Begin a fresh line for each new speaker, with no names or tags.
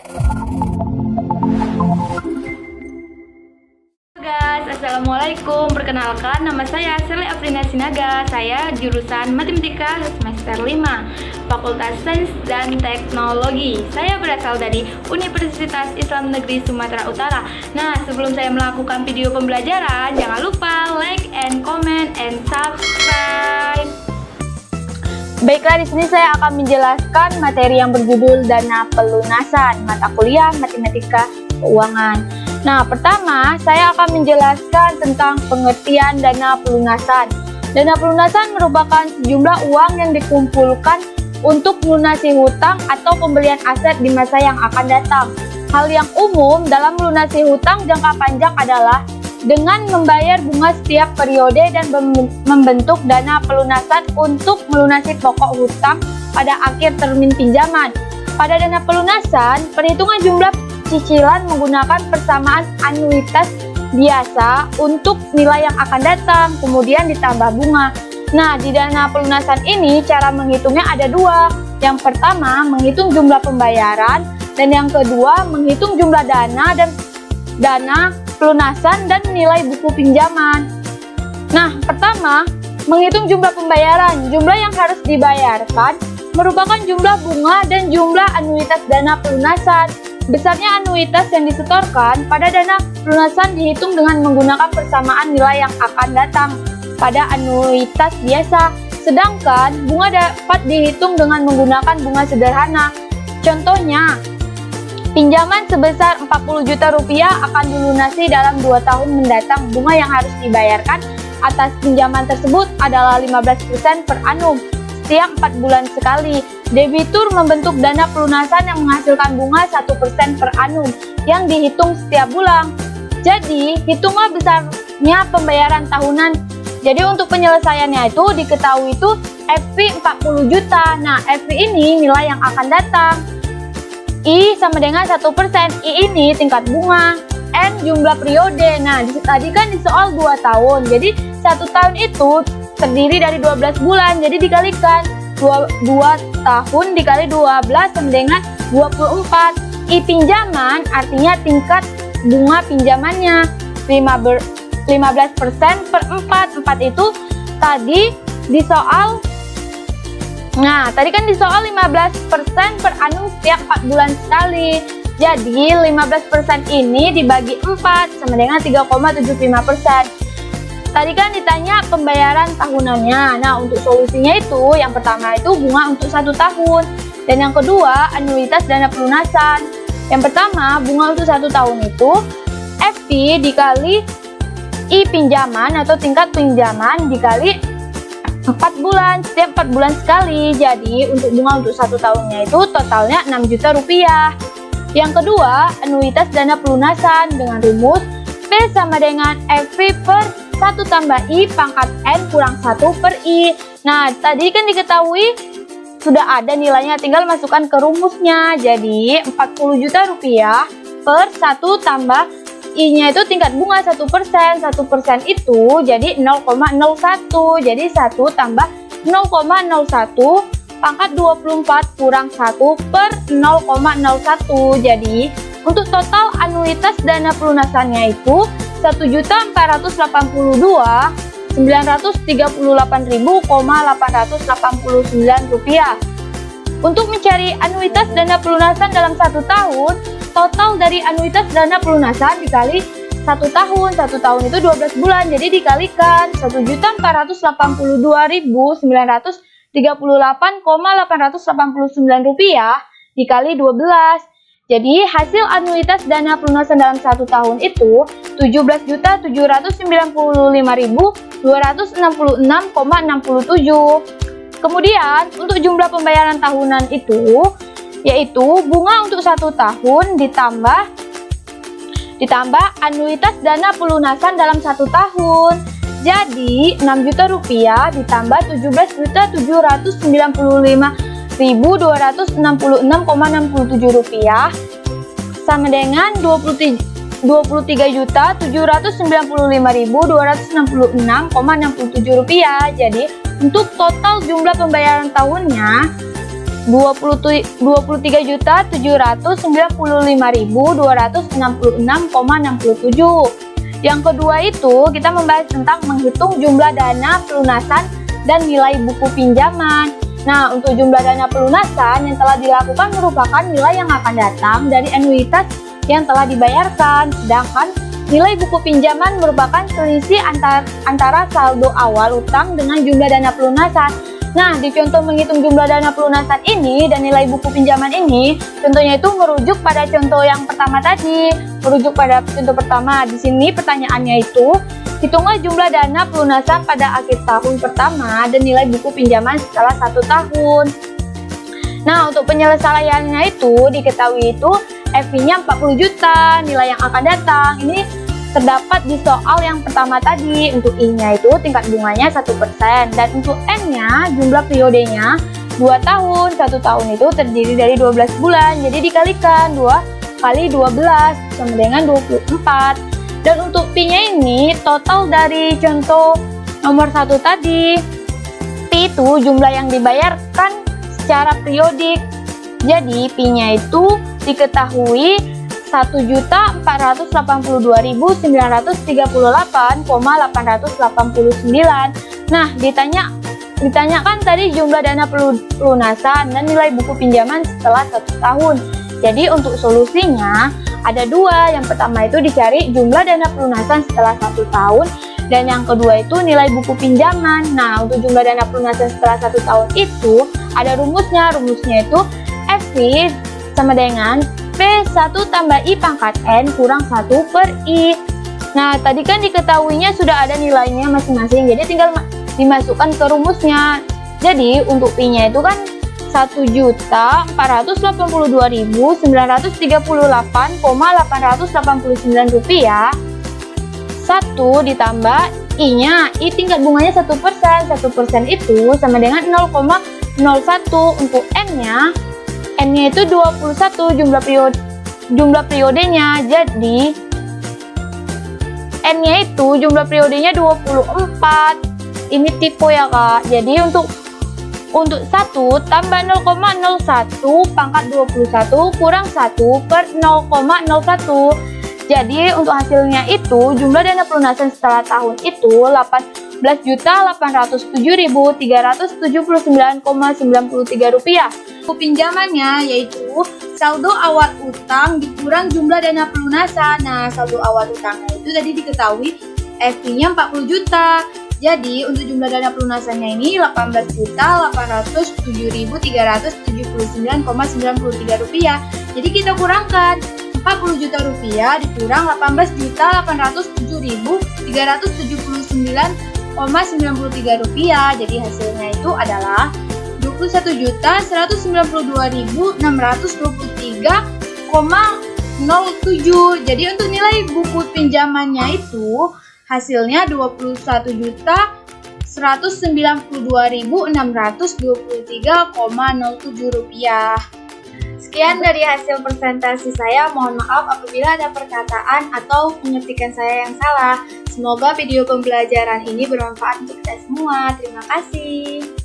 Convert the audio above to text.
Guys, assalamualaikum. Perkenalkan, nama saya Sele Afrina Sinaga. Saya jurusan Matematika semester 5, Fakultas Sains dan Teknologi. Saya berasal dari Universitas Islam Negeri Sumatera Utara. Nah, sebelum saya melakukan video pembelajaran, jangan lupa like and comment and subscribe. Baiklah, di sini saya akan menjelaskan materi yang berjudul Dana Pelunasan, mata kuliah Matematika Keuangan. Nah, pertama saya akan menjelaskan tentang pengertian dana pelunasan. Dana pelunasan merupakan sejumlah uang yang dikumpulkan untuk melunasi hutang atau pembelian aset di masa yang akan datang. Hal yang umum dalam melunasi hutang jangka panjang adalah dengan membayar bunga setiap periode dan membentuk dana pelunasan untuk melunasi pokok hutang pada akhir termin pinjaman. Pada dana pelunasan, perhitungan jumlah cicilan menggunakan persamaan anuitas biasa untuk nilai yang akan datang, kemudian ditambah bunga. Nah, di dana pelunasan ini cara menghitungnya ada dua. Yang pertama, menghitung jumlah pembayaran, dan yang kedua, menghitung jumlah dana pelunasan dan nilai buku pinjaman. Nah, pertama, menghitung jumlah pembayaran. Jumlah yang harus dibayarkan merupakan jumlah bunga dan jumlah anuitas dana pelunasan. Besarnya anuitas yang disetorkan pada dana pelunasan dihitung dengan menggunakan persamaan nilai yang akan datang pada anuitas biasa. Sedangkan bunga dapat dihitung dengan menggunakan bunga sederhana. Contohnya, pinjaman sebesar 40 juta rupiah akan dilunasi dalam 2 tahun mendatang. Bunga yang harus dibayarkan atas pinjaman tersebut adalah 15% per annum setiap 4 bulan sekali. Debitur membentuk dana pelunasan yang menghasilkan bunga 1% per annum yang dihitung setiap bulan. Jadi, hitunglah besarnya pembayaran tahunan. Jadi, untuk penyelesaiannya itu diketahui itu FP 40 juta. Nah, FP ini nilai yang akan datang. I sama dengan 1%. I ini tingkat bunga. N jumlah periode. Nah, tadi kan di soal 2 tahun. Jadi, 1 tahun itu terdiri dari 12 bulan. Jadi, dikalikan 2 tahun dikali 12 sama dengan 24. I pinjaman artinya tingkat bunga pinjamannya 15% per 4. 4 itu tadi di soal. Nah, tadi kan di soal 15% per annum setiap 4 bulan sekali. Jadi 15% ini dibagi 4 sama dengan 3,75%. Tadi kan ditanya pembayaran tahunannya. Nah, untuk solusinya itu, yang pertama itu bunga untuk 1 tahun. Dan yang kedua, anuitas dana pelunasan. Yang pertama, bunga untuk 1 tahun itu, FP dikali I pinjaman atau tingkat pinjaman dikali 4 bulan. Setiap 4 bulan sekali. Jadi, untuk bunga untuk 1 tahunnya itu totalnya 6 juta rupiah. Yang kedua, anuitas dana pelunasan dengan rumus P sama dengan FP per 1 tambah I pangkat N kurang 1 per I. Nah, tadi kan diketahui sudah ada nilainya, tinggal masukkan ke rumusnya. Jadi, 40 juta rupiah per 1 tambah I-nya itu tingkat bunga 1%. 1% itu jadi 0,01. Jadi, 1 tambah 0,01 pangkat 24 kurang 1 per 0,01. Jadi, untuk total anuitas dana pelunasannya itu 1.482.938.889 rupiah. Untuk mencari anuitas dana pelunasan dalam 1 tahun, total dari anuitas dana pelunasan dikali 1 tahun. 1 tahun itu 12 bulan, jadi dikalikan 1.482.938,889 rupiah dikali 12. Jadi, hasil anuitas dana pelunasan dalam 1 tahun itu 17.795.266,67. Kemudian, untuk jumlah pembayaran tahunan itu, yaitu bunga untuk 1 tahun ditambah anuitas dana pelunasan dalam 1 tahun. Jadi, 6 juta rupiah ditambah 17.795.266,67 rupiah sama dengan 23.795.266,67 rupiah. Jadi untuk total jumlah pembayaran tahunnya 23.795.266,67. Yang kedua itu kita membahas tentang menghitung jumlah dana pelunasan dan nilai buku pinjaman. Nah, untuk jumlah dana pelunasan yang telah dilakukan merupakan nilai yang akan datang dari anuitas yang telah dibayarkan, sedangkan nilai buku pinjaman merupakan selisih antara saldo awal utang dengan jumlah dana pelunasan. Nah, di contoh menghitung jumlah dana pelunasan ini dan nilai buku pinjaman ini, contohnya itu merujuk pada contoh yang pertama tadi. Merujuk pada contoh pertama, di sini pertanyaannya itu, hitunglah jumlah dana pelunasan pada akhir tahun pertama dan nilai buku pinjaman setelah 1 tahun. Nah, untuk penyelesaiannya itu diketahui itu FI-nya 40 juta, nilai yang akan datang. Ini terdapat di soal yang pertama tadi. Untuk I-nya itu tingkat bunganya 1%, dan untuk N-nya jumlah periodenya 2 tahun. 1 tahun itu terdiri dari 12 bulan, jadi dikalikan 2 kali 12 sama dengan 24. Dan untuk P-nya ini total dari contoh nomor 1 tadi. P itu jumlah yang dibayarkan secara periodik. Jadi P-nya itu diketahui 1.489.938,889. Nah, ditanyakan tadi jumlah dana pelunasan dan nilai buku pinjaman setelah 1 tahun. Jadi untuk solusinya ada 2. Yang pertama itu dicari jumlah dana pelunasan setelah 1 tahun, dan yang kedua itu nilai buku pinjaman. Nah, untuk jumlah dana pelunasan setelah 1 tahun itu ada rumusnya. Rumusnya itu FI sama dengan P1 tambah I pangkat N kurang 1 per I. Nah, tadi kan diketahuinya sudah ada nilainya masing-masing, jadi tinggal dimasukkan ke rumusnya. Jadi untuk I-nya itu kan 1.482.938,889 rupiah. 1 ditambah I-nya, I tingkat bunganya 1%. 1% itu sama dengan 0,01. Untuk N-nya itu 21 jumlah periodenya. Jadi N-nya itu jumlah periodenya 24. Ini tipe ya, Kak. Jadi untuk 1 tambah 0,01 pangkat 21 kurang 1 per 0,01. Jadi untuk hasilnya itu jumlah dana pelunasan setelah tahun itu 18.807.379,93 rupiah. Pinjamannya yaitu saldo awal utang dikurang jumlah dana pelunasan. Nah, saldo awal utangnya itu tadi diketahui FI-nya 40 juta. Jadi untuk jumlah dana pelunasannya ini 18.807.379,93 rupiah. Jadi kita kurangkan 40 juta rupiah dikurang 18.807.379,93 rupiah. Jadi hasilnya itu adalah 21.992.623,07. Jadi untuk nilai buku pinjamannya itu hasilnya 21.192.623,07 rupiah. Sekian dari hasil presentasi saya. Mohon maaf apabila ada perkataan atau penyetikan saya yang salah. Semoga video pembelajaran ini bermanfaat untuk kita semua. Terima kasih.